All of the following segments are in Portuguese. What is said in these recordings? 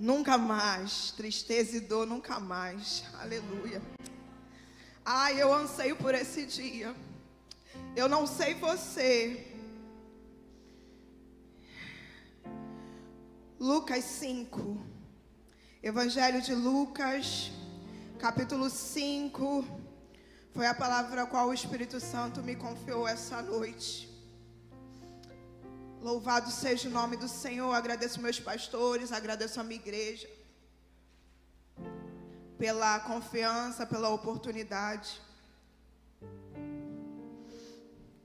Nunca mais. Tristeza e dor nunca mais. Aleluia. Ai, eu anseio por esse dia. Eu não sei você. Lucas 5. Evangelho de Lucas, capítulo 5. Foi a palavra a qual o Espírito Santo me confiou essa noite. Louvado seja o nome do Senhor. Agradeço meus pastores, agradeço a minha igreja pela confiança, pela oportunidade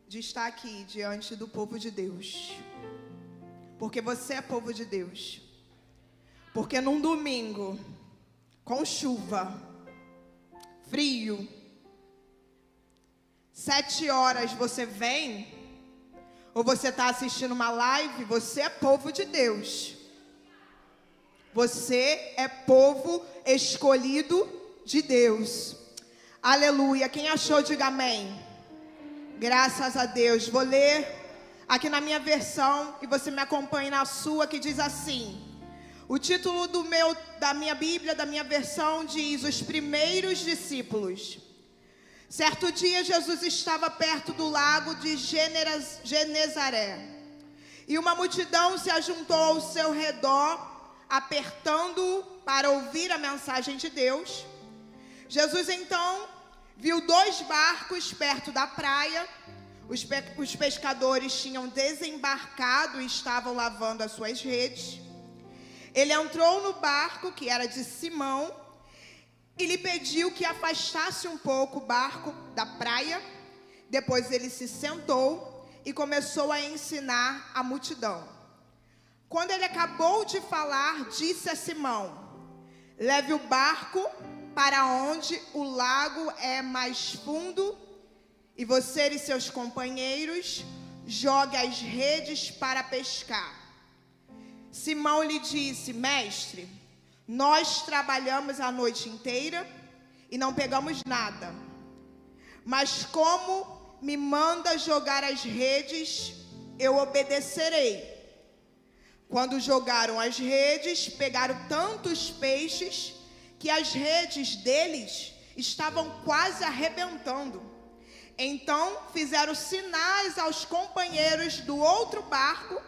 de estar aqui diante do povo de Deus. Porque você é povo de Deus. Porque num domingo, com chuva, frio, 7 horas você vem, ou você está assistindo uma live, você é povo de Deus. Você é povo escolhido de Deus. Aleluia. Quem achou, diga amém. Graças a Deus. Vou ler aqui na minha versão e você me acompanha na sua, que diz assim. O título da minha Bíblia, da minha versão, diz: Os primeiros discípulos. Certo dia, Jesus estava perto do lago de Genezaré. E uma multidão se ajuntou ao seu redor, apertando-o para ouvir a mensagem de Deus. Jesus, então, viu 2 barcos perto da praia. Os pescadores tinham desembarcado e estavam lavando as suas redes. Ele entrou no barco, que era de Simão, e lhe pediu que afastasse um pouco o barco da praia. Depois ele se sentou e começou a ensinar a multidão. Quando ele acabou de falar, disse a Simão: leve o barco para onde o lago é mais fundo, e você e seus companheiros jogue as redes para pescar. Simão lhe disse: mestre, nós trabalhamos a noite inteira e não pegamos nada. Mas como me manda jogar as redes, eu obedecerei. Quando jogaram as redes, pegaram tantos peixes que as redes deles estavam quase arrebentando. Então fizeram sinais aos companheiros do outro barco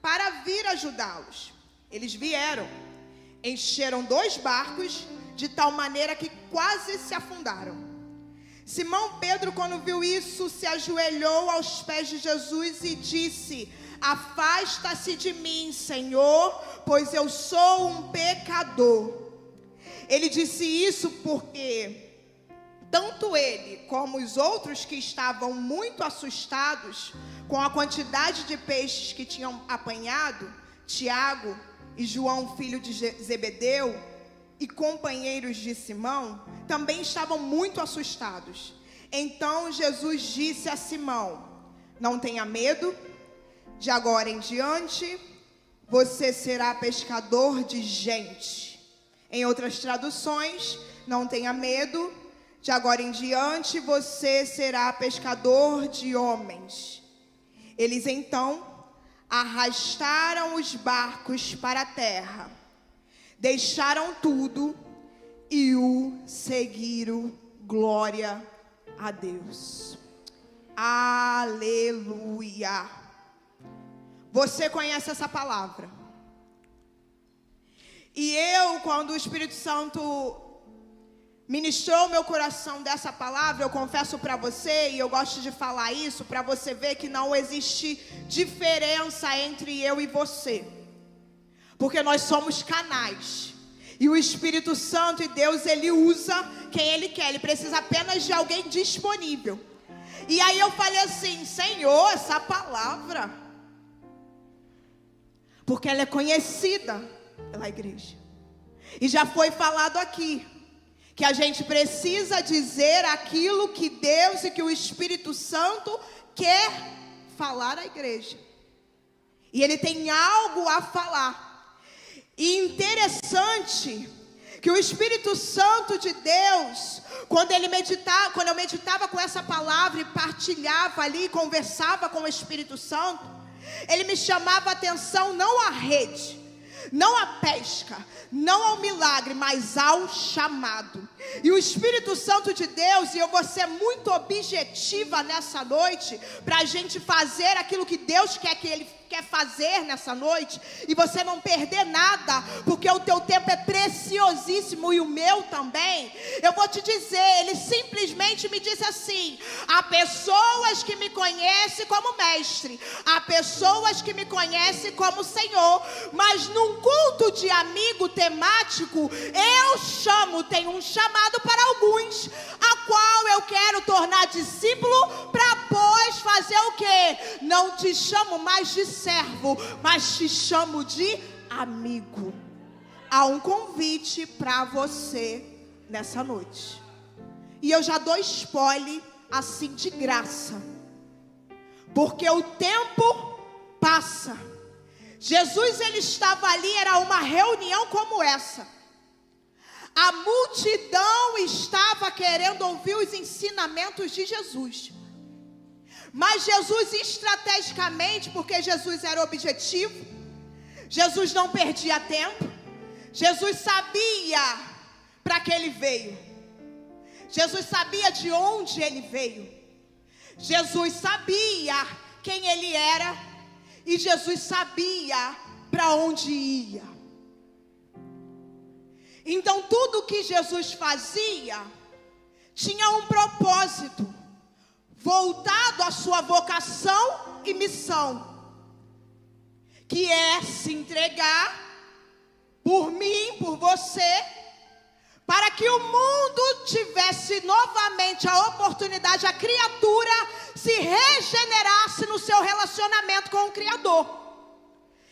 para vir ajudá-los. Eles vieram, encheram 2 barcos de tal maneira que quase se afundaram. Simão Pedro, quando viu isso, se ajoelhou aos pés de Jesus e disse: afasta-se de mim, Senhor, pois eu sou um pecador. Ele disse isso porque tanto ele como os outros, que estavam muito assustados com a quantidade de peixes que tinham apanhado, Tiago e João, filho de Zebedeu, e companheiros de Simão, também estavam muito assustados. Então Jesus disse a Simão: não tenha medo, de agora em diante você será pescador de gente. Em outras traduções, não tenha medo, de agora em diante você será pescador de homens. Eles então arrastaram os barcos para a terra, deixaram tudo e o seguiram. Glória a Deus. Aleluia. Você conhece essa palavra? E eu, quando o Espírito Santo ministrou meu coração dessa palavra, eu confesso para você, e eu gosto de falar isso para você ver que não existe diferença entre eu e você, porque nós somos canais, e o Espírito Santo e Deus, Ele usa quem Ele quer, Ele precisa apenas de alguém disponível. E aí eu falei assim: Senhor, essa palavra, porque ela é conhecida pela igreja, e já foi falado aqui, que a gente precisa dizer aquilo que Deus e que o Espírito Santo quer falar à igreja. E Ele tem algo a falar. E interessante que o Espírito Santo de Deus, quando eu meditava com essa palavra e partilhava ali, conversava com o Espírito Santo, ele me chamava a atenção não à rede, Não à pesca, não ao milagre, mas ao chamado. E o Espírito Santo de Deus, e eu vou ser muito objetiva nessa noite, para a gente fazer aquilo que Deus quer que Ele quer fazer nessa noite, e você não perder nada, porque o teu tempo é preciosíssimo e o meu também. Eu vou te dizer, Ele simplesmente me disse assim: há pessoas que me conhecem como mestre, há pessoas que me conhecem como Senhor, mas num culto de amigo temático, eu chamo, tenho um chamado para alguns, a qual eu quero tornar discípulo, para pois fazer o quê? Não te chamo mais de servo, mas te chamo de amigo. Há um convite para você nessa noite, e eu já dou spoiler assim de graça, porque o tempo passa. Jesus, ele estava ali, era uma reunião como essa. A multidão estava querendo ouvir os ensinamentos de Jesus. Mas Jesus, estrategicamente, porque Jesus era objetivo, Jesus não perdia tempo, Jesus sabia para que ele veio, Jesus sabia de onde ele veio, Jesus sabia quem ele era, e Jesus sabia para onde ia. Então tudo que Jesus fazia tinha um propósito, voltado à sua vocação e missão, que é se entregar por mim, por você, para que o mundo tivesse novamente a oportunidade, a criatura se regenerasse no seu relacionamento com o Criador.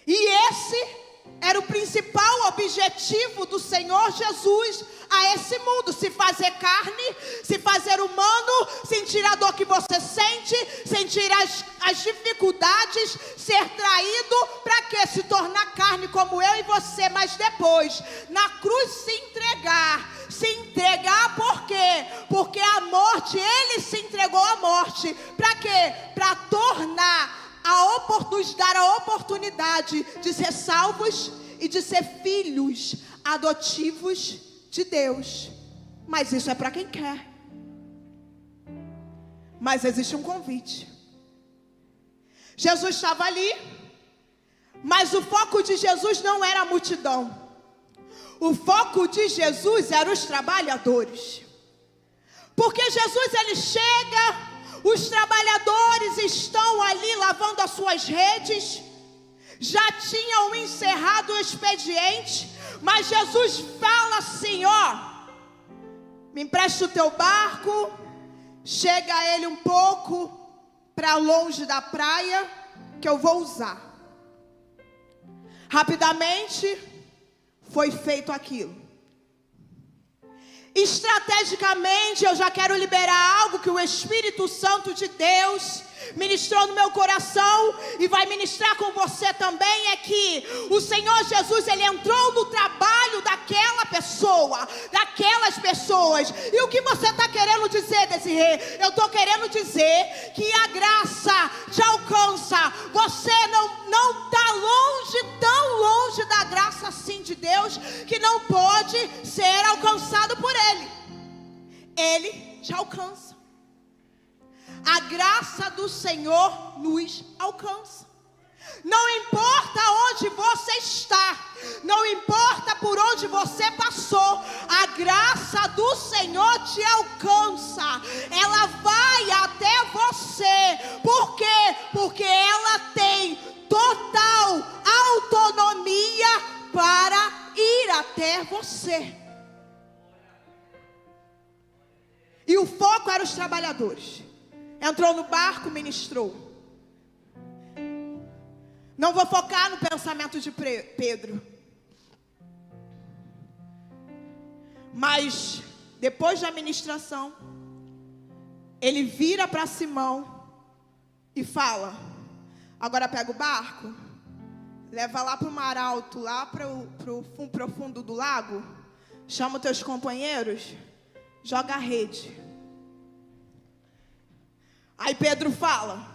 E esse era o principal objetivo do Senhor Jesus a esse mundo: se fazer carne, se fazer humano, sentir a dor que você sente, sentir as dificuldades, ser traído, para que se tornar carne como eu e você, mas depois na cruz se entregar por quê? Porque a morte, ele se entregou à morte, para quê? Para tornar nos dar a oportunidade de ser salvos e de ser filhos adotivos de Deus. Mas isso é para quem quer. Mas existe um convite. Jesus estava ali, mas o foco de Jesus não era a multidão. O foco de Jesus eram os trabalhadores. Porque Jesus, ele chega, os trabalhadores estão ali lavando as suas redes, já tinham encerrado o expediente, mas Jesus fala assim: ó, me empresta o teu barco, chega ele um pouco para longe da praia, que eu vou usar. Rapidamente foi feito aquilo. Estrategicamente, eu já quero liberar algo que o Espírito Santo de Deus ministrou no meu coração e vai ministrar com você também. É que o Senhor Jesus, ele entrou no trabalho daquela pessoa, daquelas pessoas. E o que você está querendo dizer, Desirê? Eu estou querendo dizer que a graça te alcança. Você não está longe, tão longe da graça assim de Deus, que não pode ser alcançado por Ele. Ele te alcança. A graça do Senhor nos alcança. Não importa onde você está, não importa por onde você passou, a graça do Senhor te alcança. Ela vai até você. Por quê? Porque ela tem total autonomia para ir até você. E o foco era os trabalhadores. Entrou no barco, ministrou. Não vou focar no pensamento de Pedro. Mas depois da ministração, ele vira para Simão e fala: agora pega o barco, leva lá para o mar alto, lá para o profundo do lago, chama os teus companheiros, joga a rede. Aí Pedro fala: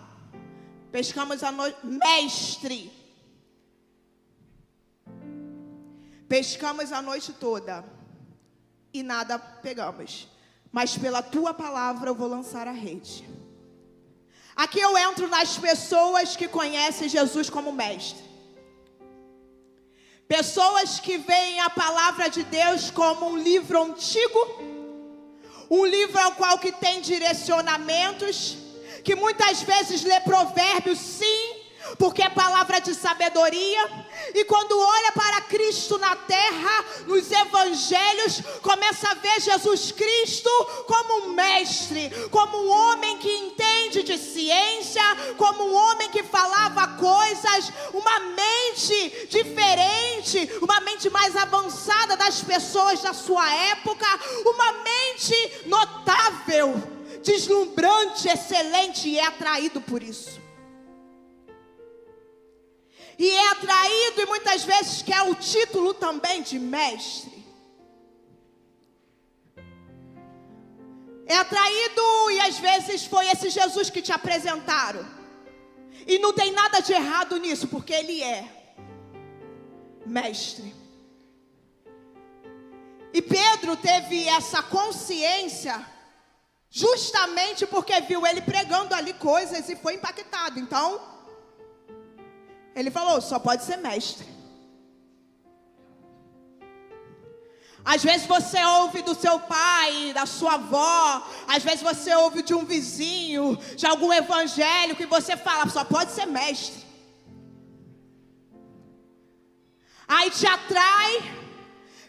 pescamos a noite, mestre, Pescamos a noite toda e nada pegamos, mas pela tua palavra eu vou lançar a rede. Aqui eu entro nas pessoas que conhecem Jesus como mestre. Pessoas que veem a palavra de Deus como um livro antigo, um livro ao qual que tem direcionamentos, que muitas vezes lê provérbios, sim, porque é palavra de sabedoria, e quando olha para Cristo na terra, nos evangelhos, começa a ver Jesus Cristo como um mestre, como um homem que entende de ciência, como um homem que falava coisas, uma mente diferente, uma mente mais avançada das pessoas da sua época, uma mente notável, deslumbrante, excelente, e é atraído por isso. E é atraído e muitas vezes quer o título também de mestre. É atraído e às vezes foi esse Jesus que te apresentaram. E não tem nada de errado nisso, porque ele é mestre. E Pedro teve essa consciência justamente porque viu ele pregando ali coisas e foi impactado. Então ele falou, só pode ser mestre. Às vezes você ouve do seu pai, da sua avó, às vezes você ouve de um vizinho, de algum evangélico, e você fala, só pode ser mestre. Aí te atrai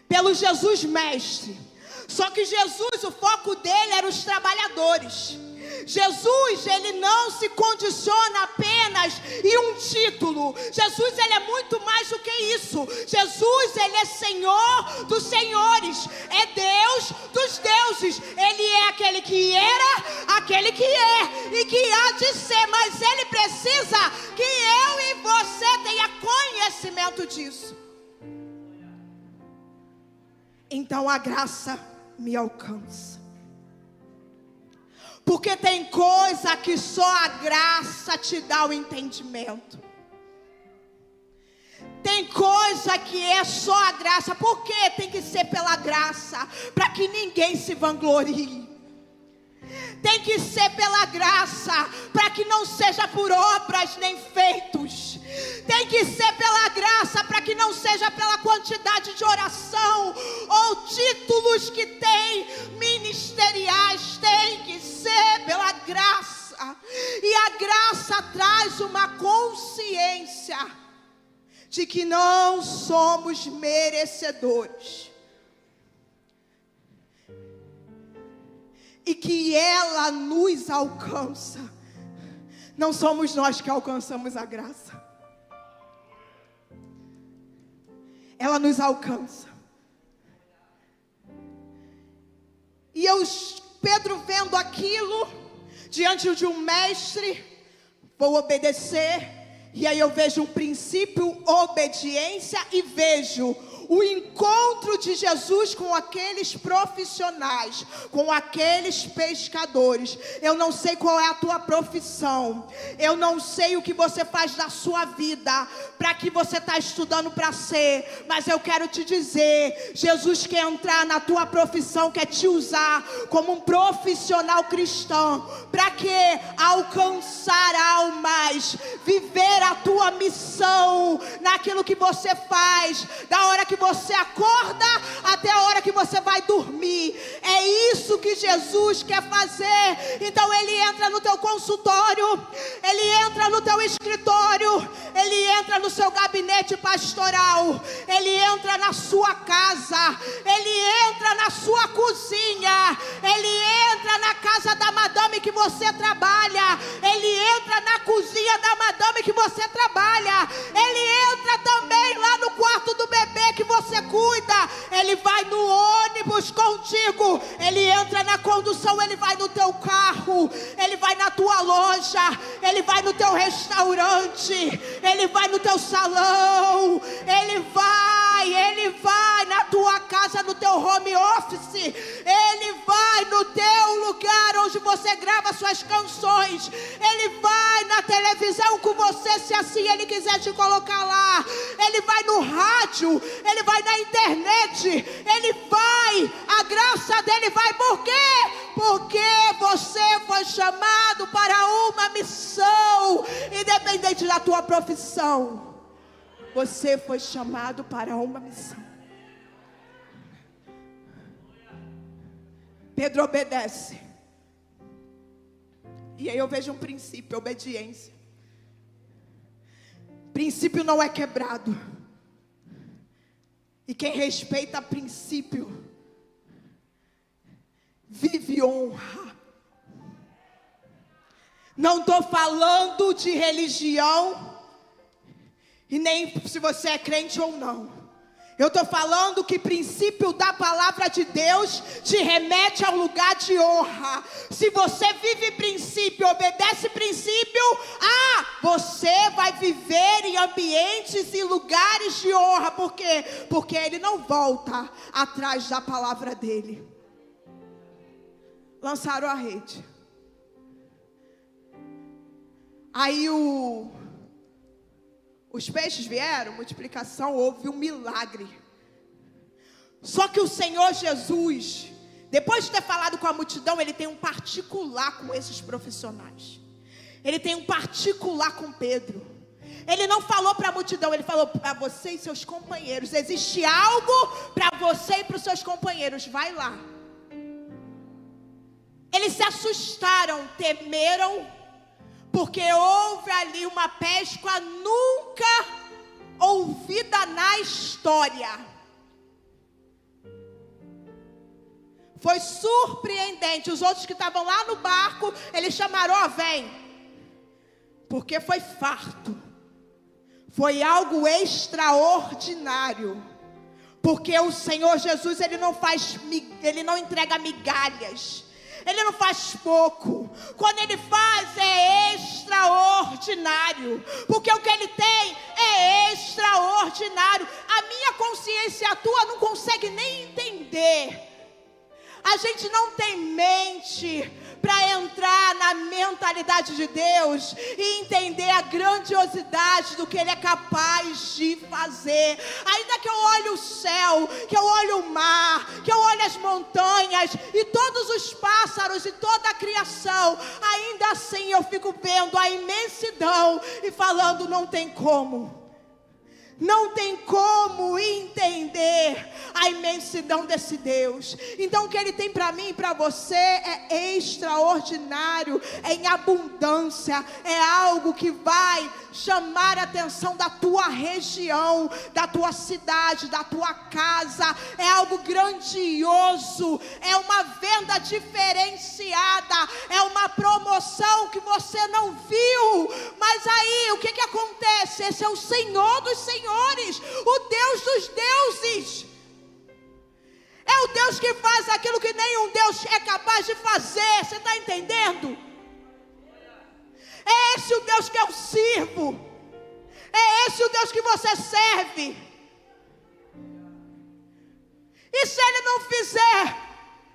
pelo Jesus mestre. Só que Jesus, o foco dele era os trabalhadores. Jesus, ele não se condiciona apenas em um título. Jesus, ele é muito mais do que isso. Jesus, ele é Senhor dos senhores, é Deus dos deuses. Ele é aquele que era, aquele que é e que há de ser. Mas ele precisa que eu e você tenha conhecimento disso. Então a graça me alcança. Porque tem coisa que só a graça te dá o entendimento. Tem coisa que é só a graça. Por que tem que ser pela graça? Para que ninguém se vanglorie. Tem que ser pela graça, para que não seja por obras nem feitos. Tem que ser pela graça, para que não seja pela quantidade de oração ou títulos que tem ministeriais. Tem que ser pela graça. E a graça traz uma consciência de que não somos merecedores. E que ela nos alcança. Não somos nós que alcançamos a graça. Ela nos alcança. E Pedro vendo aquilo, diante de um mestre, vou obedecer. E aí eu vejo um princípio, obediência, e vejo o encontro de Jesus com aqueles profissionais, com aqueles pescadores. Eu não sei qual é a tua profissão, eu não sei o que você faz da sua vida, para que você está estudando para ser, mas eu quero te dizer, Jesus quer entrar na tua profissão, quer te usar como um profissional cristão, para que alcançar almas, viver a tua missão, naquilo que você faz, da hora que você acorda até a hora que você vai dormir. É isso que Jesus quer fazer. Então ele entra no teu consultório, ele entra no teu escritório, ele entra no seu gabinete pastoral, ele entra na sua casa, ele entra na sua cozinha, ele entra na casa da madame que você trabalha, ele entra na cozinha da madame que você trabalha, ele entra também lá no quarto do bebê que você cuida, ele vai no ônibus contigo, ele entra na condução, ele vai no teu carro, ele vai na tua loja, ele vai no teu restaurante, ele vai no teu salão, ele vai na tua casa, no teu home office, ele vai vai no teu lugar onde você grava suas canções. Ele vai na televisão com você, se assim Ele quiser te colocar lá. Ele vai no rádio, Ele vai na internet, Ele vai, a graça dele vai. Por quê? Porque você foi chamado para uma missão, independente da tua profissão. Você foi chamado para uma missão. Pedro obedece. E aí eu vejo um princípio, obediência. Princípio não é quebrado. E quem respeita princípio vive honra. Não estou falando de religião, e nem se você é crente ou não. Eu estou falando que princípio da palavra de Deus te remete ao lugar de honra. Se você vive princípio, obedece princípio, você vai viver em ambientes e lugares de honra. Por quê? Porque ele não volta atrás da palavra dele. Lançaram a rede. Aí os peixes vieram, multiplicação, houve um milagre. Só que o Senhor Jesus, depois de ter falado com a multidão, Ele tem um particular com esses profissionais. Ele tem um particular com Pedro. Ele não falou para a multidão, Ele falou para você e seus companheiros. Existe algo para você e para os seus companheiros, vai lá. Eles se assustaram, temeram, porque houve ali uma pesca nunca ouvida na história. Foi surpreendente. Os outros que estavam lá no barco, eles chamaram, vem. Porque foi farto. Foi algo extraordinário. Porque o Senhor Jesus, Ele não entrega migalhas. Ele não faz pouco. Quando Ele faz é extraordinário. Porque o que Ele tem é extraordinário. A minha consciência e a tua não consegue nem entender. A gente não tem mente para entrar na mentalidade de Deus e entender a grandiosidade do que Ele é capaz de fazer. Ainda que eu olhe o céu, que eu olhe o mar, que eu olhe as montanhas e todos os pássaros e toda a criação, ainda assim eu fico vendo a imensidão e falando, não tem como. Não tem como entender a imensidão desse Deus. Então o que Ele tem para mim e para você é extraordinário, é em abundância, é algo que vai chamar a atenção da tua região, da tua cidade, da tua casa. É algo grandioso, é uma venda diferenciada, é uma promoção que você não viu. Mas aí o que acontece? Esse é o Senhor dos Senhores, o Deus dos deuses. É o Deus que faz aquilo que nenhum Deus é capaz de fazer. Você está entendendo? É esse o Deus que eu sirvo. É esse o Deus que você serve. E se Ele não fizer,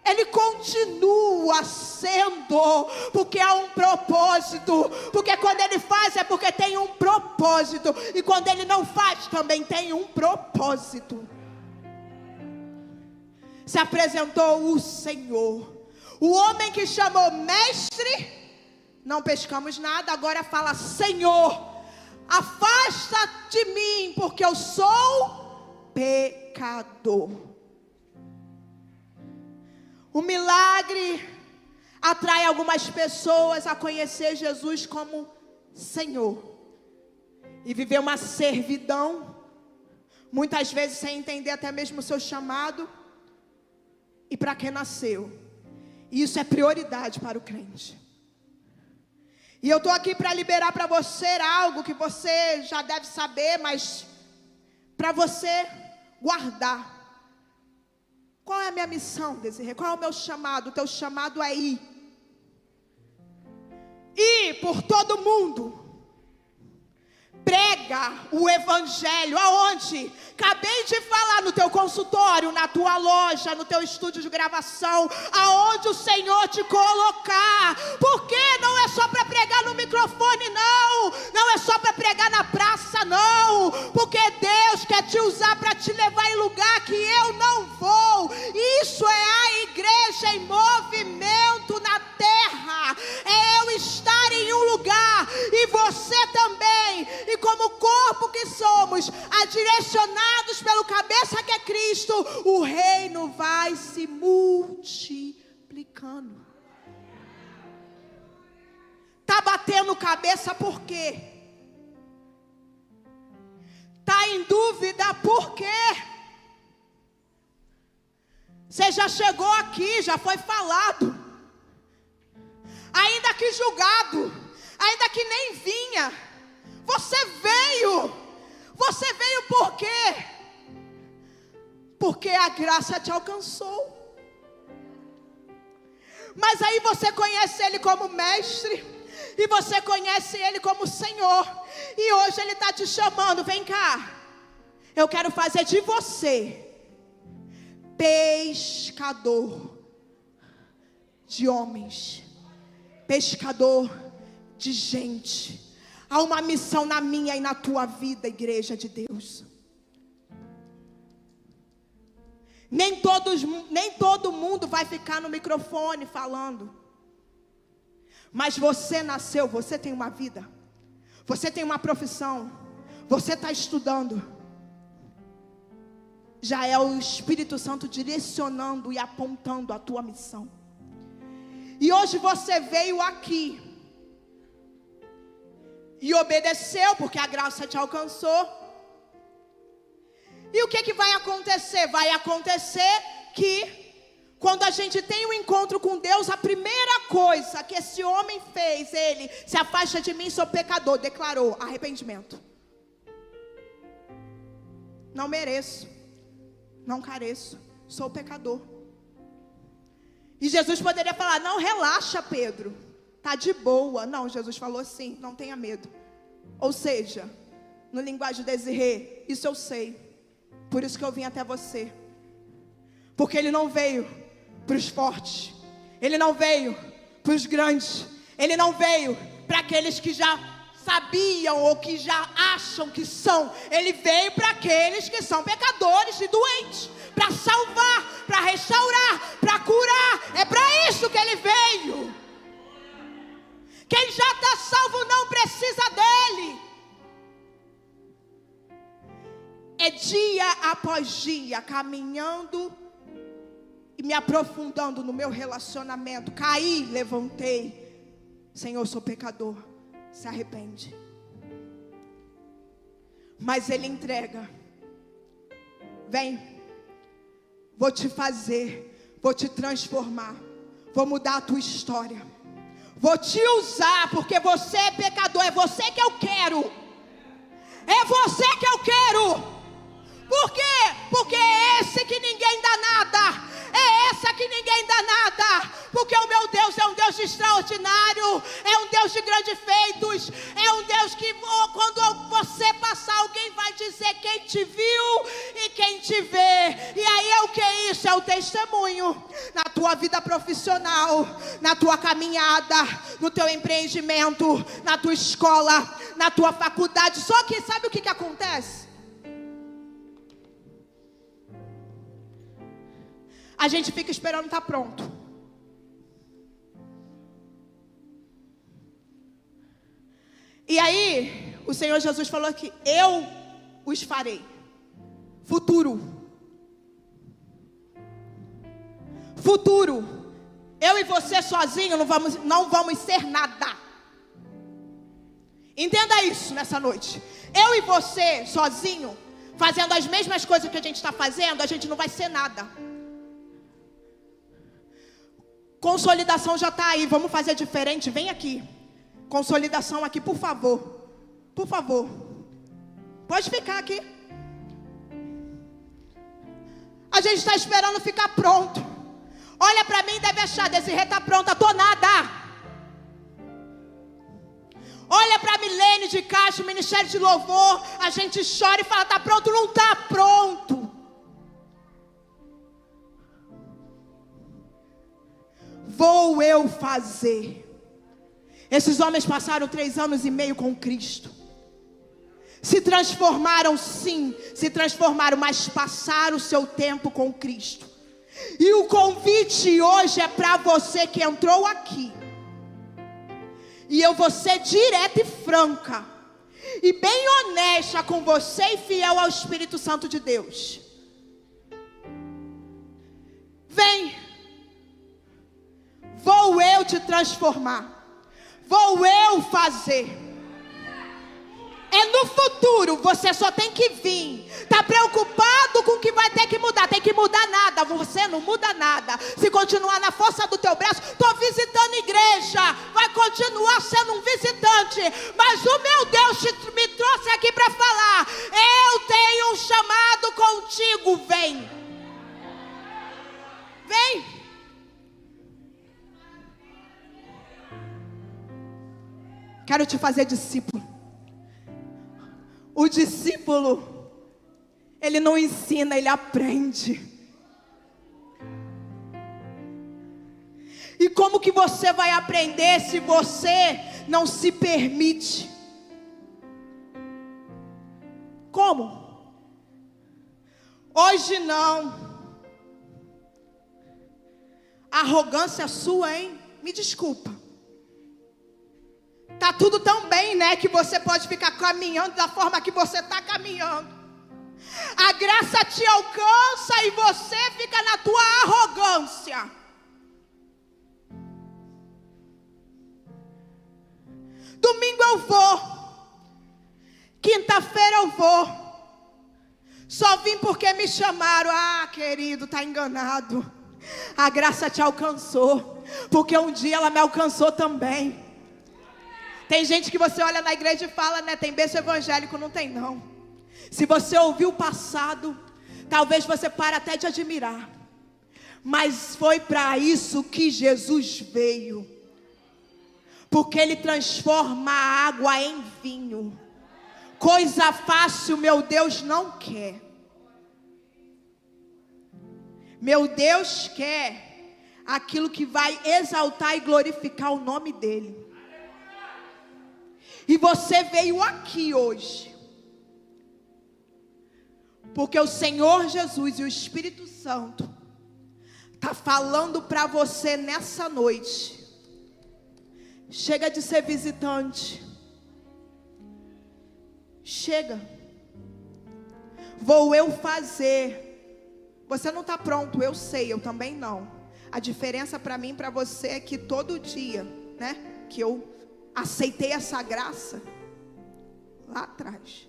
Ele continua sendo, porque há um propósito. Porque quando Ele faz é porque tem um propósito. E quando Ele não faz também tem um propósito. Se apresentou o Senhor, o homem que chamou mestre, não pescamos nada, agora fala Senhor, afasta de mim, porque eu sou pecador. O milagre atrai algumas pessoas a conhecer Jesus como Senhor e viver uma servidão, muitas vezes sem entender até mesmo o seu chamado e para que nasceu. E isso é prioridade para o crente. E eu estou aqui para liberar para você algo que você já deve saber, mas para você guardar. Qual é a minha missão, Desirê? Qual é o meu chamado? O teu chamado é ir. Ir por todo mundo. Prega prega o evangelho. Aonde? Acabei de falar, no teu consultório, na tua loja, no teu estúdio de gravação, aonde o Senhor te colocar. Porque não é só para pregar no microfone, não. Não é só para pregar na praça, não. Porque Deus quer te usar para te levar em lugar que eu não vou. Isso é a igreja em movimento na terra. É eu estar em um lugar e você também. E como corpo que somos, direcionados pelo cabeça que é Cristo, o reino vai se multiplicando. Tá batendo cabeça por quê? Tá em dúvida por quê? Você já chegou aqui, já foi falado, ainda que julgado, ainda que nem vinha, você veio por quê? Porque a graça te alcançou. Mas aí você conhece Ele como mestre, e você conhece Ele como Senhor, e hoje Ele está te chamando, vem cá, eu quero fazer de você pescador de homens, pescador de gente. Há uma missão na minha e na tua vida, igreja de Deus. Nem todo mundo vai ficar no microfone falando. Mas você nasceu, você tem uma vida, você tem uma profissão, você está estudando. Já é o Espírito Santo direcionando e apontando a tua missão. E hoje você veio aqui e obedeceu, porque a graça te alcançou. E o que vai acontecer? Vai acontecer que quando a gente tem um encontro com Deus, a primeira coisa que esse homem fez, ele se afasta de mim, sou pecador, declarou arrependimento. Não mereço, não careço, sou pecador. E Jesus poderia falar, não, relaxa, Pedro, tá de boa. Não, Jesus falou assim, não tenha medo. Ou seja, no linguagem Desirê, isso eu sei, por isso que eu vim até você. Porque Ele não veio para os fortes, Ele não veio para os grandes, Ele não veio para aqueles que já sabiam ou que já acham que são. Ele veio para aqueles que são pecadores e doentes, para salvar, para restaurar, para curar. É para isso que Ele veio. Quem já está salvo não precisa dele. É dia após dia caminhando e me aprofundando no meu relacionamento. Caí, levantei. Senhor, sou pecador. Se arrepende. Mas Ele entrega. Vem, vou te fazer, vou te transformar, vou mudar a tua história, vou te usar, porque você é pecador. É você que eu quero. É você que eu quero. Por quê? Porque é esse que ninguém dá nada. É essa que ninguém dá nada. Porque o meu Deus é um Deus extraordinário. É um Deus de grandes feitos. É um Deus que quando você passar, alguém vai dizer quem te viu e quem te vê. E aí é o que é isso? É o testemunho na tua vida profissional, na tua caminhada, no teu empreendimento, na tua escola, na tua faculdade. Só que sabe o que acontece? A gente fica esperando estar pronto. E aí, o Senhor Jesus falou que eu os farei. Futuro. Futuro. Eu e você sozinho não vamos ser nada. Entenda isso nessa noite. Eu e você sozinho, fazendo as mesmas coisas que a gente está fazendo, a gente não vai ser nada. Consolidação já está aí, vamos fazer diferente, vem aqui. Consolidação aqui, por favor. Por favor. Pode ficar aqui. A gente está esperando ficar pronto. Olha para mim e deve achar, Desirê está pronta, tô nada. Olha para a Milene de Castro, Ministério de Louvor, a gente chora e fala, está pronto? Não está pronto. Vou eu fazer. Esses homens passaram 3 anos e meio com Cristo. Se transformaram, sim, se transformaram, mas passaram o seu tempo com Cristo. E o convite hoje é para você que entrou aqui. E eu vou ser direta e franca, e bem honesta com você e fiel ao Espírito Santo de Deus. Vem. Vou eu te transformar. Vou eu fazer. É no futuro, você só tem que vir. Está preocupado com o que vai ter que mudar? Tem que mudar nada, você não muda nada. Se continuar na força do teu braço, estou visitando igreja, vai continuar sendo um visitante. Mas o meu Deus me trouxe aqui para falar, eu tenho um chamado contigo, vem. Vem. Quero te fazer discípulo. O discípulo, ele não ensina, ele aprende. E como que você vai aprender se você não se permite? Como? Hoje não. Arrogância sua, hein? Me desculpa. Tá tudo tão bem, né? Que você pode ficar caminhando da forma que você está caminhando. A graça te alcança e você fica na tua arrogância. Domingo eu vou. Quinta-feira eu vou. Só vim porque me chamaram. Ah, querido, tá enganado. A graça te alcançou, porque um dia ela me alcançou também. Tem gente que você olha na igreja e fala, né? Tem berço evangélico, não tem não. Se você ouvir o passado, talvez você pare até de admirar. Mas foi para isso que Jesus veio. Porque Ele transforma a água em vinho. Coisa fácil, meu Deus não quer. Meu Deus quer aquilo que vai exaltar e glorificar o nome dEle. E você veio aqui hoje, porque o Senhor Jesus e o Espírito Santo está falando para você nessa noite. Chega de ser visitante. Chega. Vou eu fazer. Você não está pronto, eu sei, eu também não. A diferença para mim e para você é que todo dia, né, que eu aceitei essa graça lá atrás.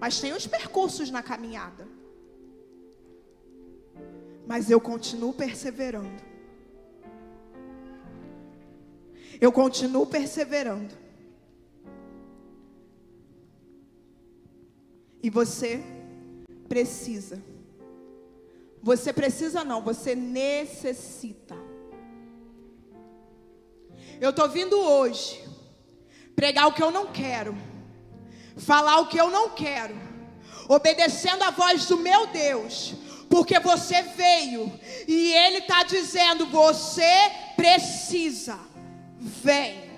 Mas tem os percursos na caminhada. Mas eu continuo perseverando. Eu continuo perseverando. E você precisa. Você precisa não, você necessita. Eu estou vindo hoje pregar o que eu não quero, falar o que eu não quero, obedecendo a voz do meu Deus, porque você veio e Ele está dizendo, você precisa, vem.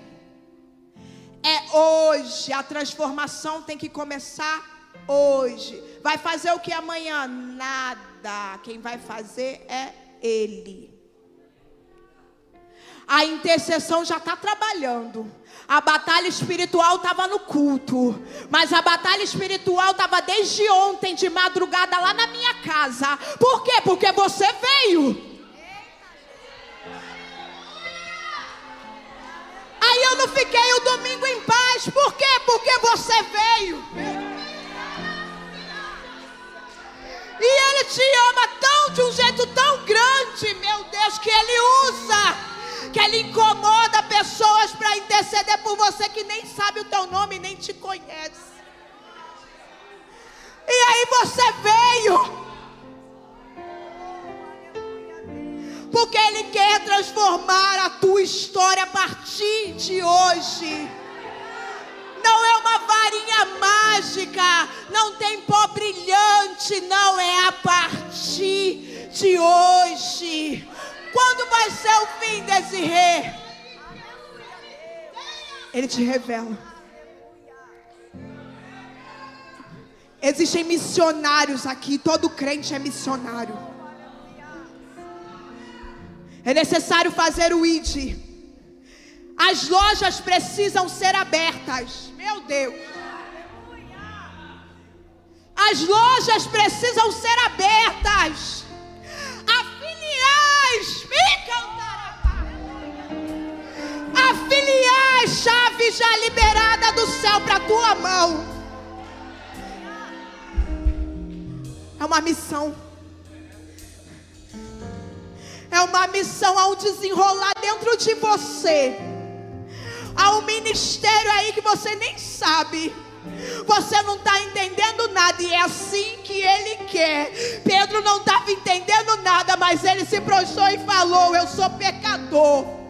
É hoje, a transformação tem que começar hoje. Vai fazer o que amanhã? Nada, quem vai fazer é Ele. A intercessão já está trabalhando. A batalha espiritual estava no culto. Mas a batalha espiritual estava desde ontem de madrugada lá na minha casa. Por quê? Porque você veio. Aí eu não fiquei o domingo em paz. Por quê? Porque você veio. E Ele te ama tão, de um jeito tão grande, meu Deus, que Ele usa, que Ele incomoda pessoas para interceder por você que nem sabe o teu nome, nem te conhece. E aí você veio. porque Ele quer transformar a tua história a partir de hoje. Não é uma varinha mágica, não tem pó brilhante, não, é a partir de hoje. Quando vai ser o fim desse rei? Ele te revela. Existem missionários aqui, todo crente é missionário. É necessário fazer o ID. As lojas precisam ser abertas. Meu Deus. As lojas precisam ser abertas. A filiais, a filiais, chave já liberada do céu para tua mão. É uma missão. É uma missão, há um desenrolar dentro de você. Há um ministério aí que você nem sabe. Você não está entendendo nada, e é assim que Ele quer. Pedro não estava entendendo nada, mas ele se prostrou e falou: eu sou pecador.